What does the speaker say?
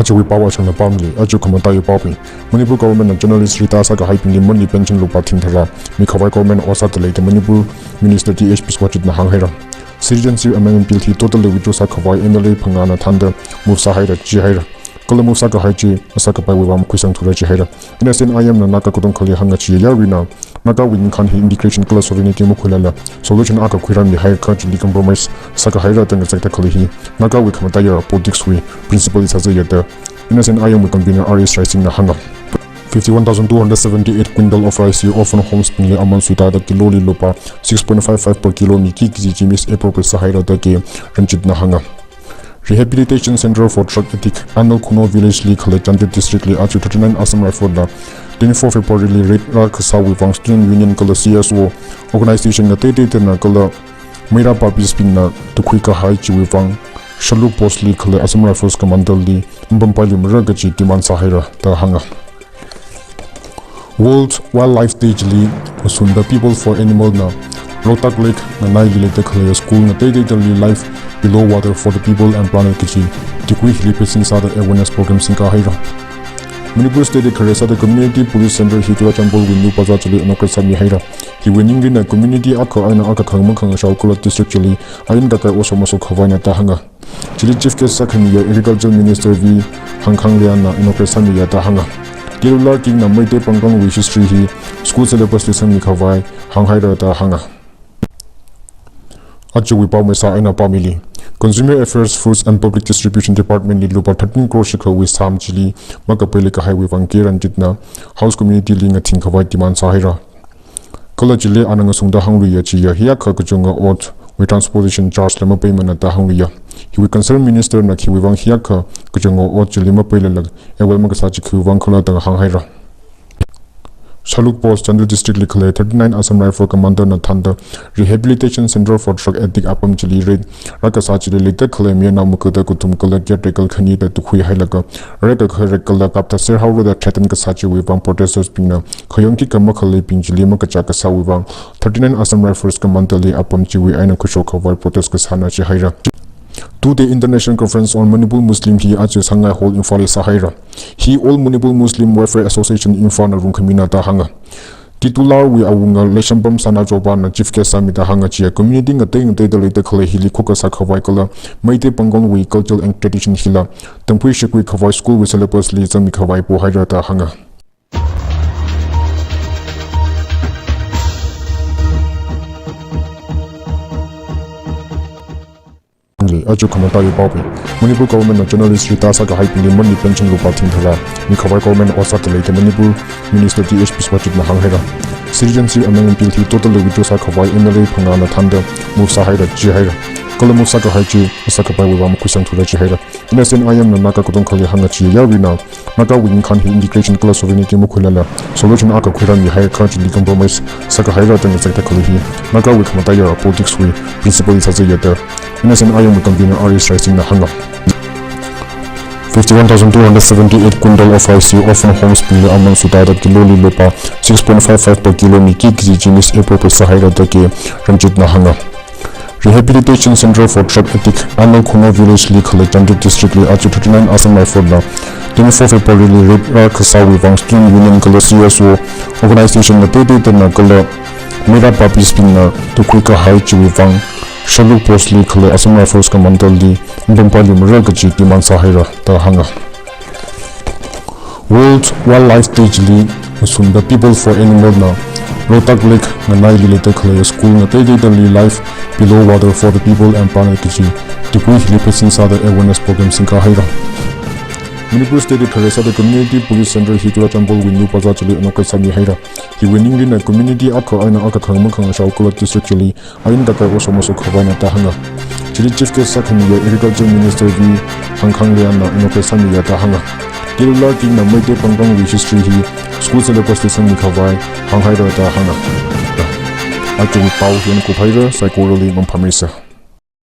Achu power chang na pamli achu khamata yu papi Manipur government journalist Rita Saka hyping the money pension lupa thinthala mi khawai government osat late Manipur minister THP swachit na hanghera citizenship amendment bill thi totally withdraw sa khawai MLA phangana thanda musa haira chi haira kala musa ka haichi asaka pai wam khuisang thura chi haira inasen ayam na naka kudong khali hanga chi yarina naka win khan hi integration kala sovereignty mu khulala solution aka khuiram ni hair ka chi compromise saka haira tang sakta khali hi naka wi khamata yara politics wi principle is azaya da inasen ayam wi convener RS rising na hanga 51,278 quintal of rice you often homes pinle aman suita da kilo li lopa 6.55 per kilo mi ki kg mis appropriate sahaira da ke ranchit na hanga Rehabilitation Center for Drug Addict Anal Kuno Village Li Khale Chandir District Li Achu 39 Assam Rifle da 24 February Li Red Rakasa Wivang Student Union Kala CSO Organization na Tete na Kala Meira Babis Pin na Tukwika Hai Chi Wivang Shaluk Post Li Khale Assam Rifles Commander Li Mbampali Mragachi Timan Sahira da hanga World Wildlife Day Li Usunda People for Animal na Rotak Lake na Nai Lilete Khale School na Tete Li Life Below Water for the People and Planet Kichi Tikwi Hilipe Sinsada Awareness Program Sinka Haira Manipur State Karesa the Community Police Center Hitura Chambol Windu Pazachali Anokasami Haira He winning in a community Aka Aina Aka Kangmakang Shaukula District Chili Ayin Daka also Maso Kavana Tahanga Chili Chief Guest Second Year Agriculture Minister V Hangkang Liana Anokasami Yatahanga Tirular King na Maite Pangong with history he school syllabus Lisami Kavai Hanghaira Tahanga Achu Wipao Mesa Aina Pamili Consumer Affairs, Foods and Public Distribution Department Lupa 13 crore shikha with Sam Chili Makapelika Highway Vankir and Jitna House Community Ling a Tinkawai Diman Sahira Kala Chile Anangasunda Hungria Chia Hiaka Kajunga Ot with transportation charge lama payment at Hungria. He will concern Minister Naki Wivang Hiaka Kajunga Ot Chilima Pelag and Welmagasachi Vankala Hanghaira Shaluk Post Chandu District Likale 39 Assam Rifle Commander Nathanda Rehabilitation Center for Drug Addict Apam Chili Red Rakasachi related Kalemia Namukuda Kutumkala Getrical Kanida Tukui Hilaga Reka Karekala Kapta Ser Howard the Chatan Kasachi Wivang protesters Pina Koyonki Kamakale Pinjili Makachaka Sawivang 39 Assam Rifles Commander Li Apam Chiwi Aina Kushoka while protest Kasana Chihira. Two-day international conference on Manipur Muslim He Achu Shanghai Hall in Fali Sahira. He All Manipur Muslim Welfare Association in Fana Runkamina Tahanga. Titular we awunga Leshambam Sana Joban Chief Guest Samita Hanga Chia community a thing data later Kale Hili Kokasaka Vaikala, Maite Pangon we cultural and tradition hila, Tampui Shikwi Kawai school with syllabus Lizami Kawai Pohira Tahanga. Achu Kamata Papi Manipur government journalist Rita Saka hyping the money pension lupa thinthala mi khawai government osat late Manipur minister THP swachit na hanghera citizenship amendment bill thi totally withdraw sa khawai MLA phangana thanda musa haira chi haira kala musa ka haichi asaka pai wam khuisang thura chi haira inasen ayam na naka kudong khali hanga chi yarina naka win khan hi integration kala sovereignty mu khulala solution aka khuiram ni hair country compromise saka haira tang sakta khali hi naka wi khamata yara politics wi principle is azaya da Innocent Ayam convener RS rising na hanga 51,278 quintal of rice you often homes pinle aman sutada kilo li lopa 6.55 per kilo mi ki kg mis appropriate sahaira da ke ranchit na hanga Rehabilitation Center for Drug Addict Anal Kuno Village Li Khale Chandir District Li Achu 39 Assam Rifle da 24 February Li Red Rakasa Wivang Student Union Kala CSO Organization na Tete na Kala Meira Babis Pin na Tukwika Hai Chi Wivang Shaluk Post Li Khale Assam Rifles Commander Li Mbampali Mragachi Timan Sahira da hanga World Wildlife Day Li Usunda People for Animal na Rotak Lake na Nai Lilete Khale School na Tete Li Life Below Water for the People and Planet Kichi Tikwi Hilipe Sinsada Awareness Program Sinka Haira Manipur State Karesa the Community Police Center Hitura Chambol Windu Pazachali Anokasami Haira He winning in a community Aka Aina Aka Kangmakang Shaukula District Chili Ayin Daka also Maso Kavana Tahanga Chili Chief Guest Second Year Agriculture Minister V Hangkang Liana Anokasami Yatahanga Tirular King na Maite Pangong with history he school syllabus Lisami Kawai Hanghaira Tahanga Achu Pao Hian Kupaira Psychology Mampamisa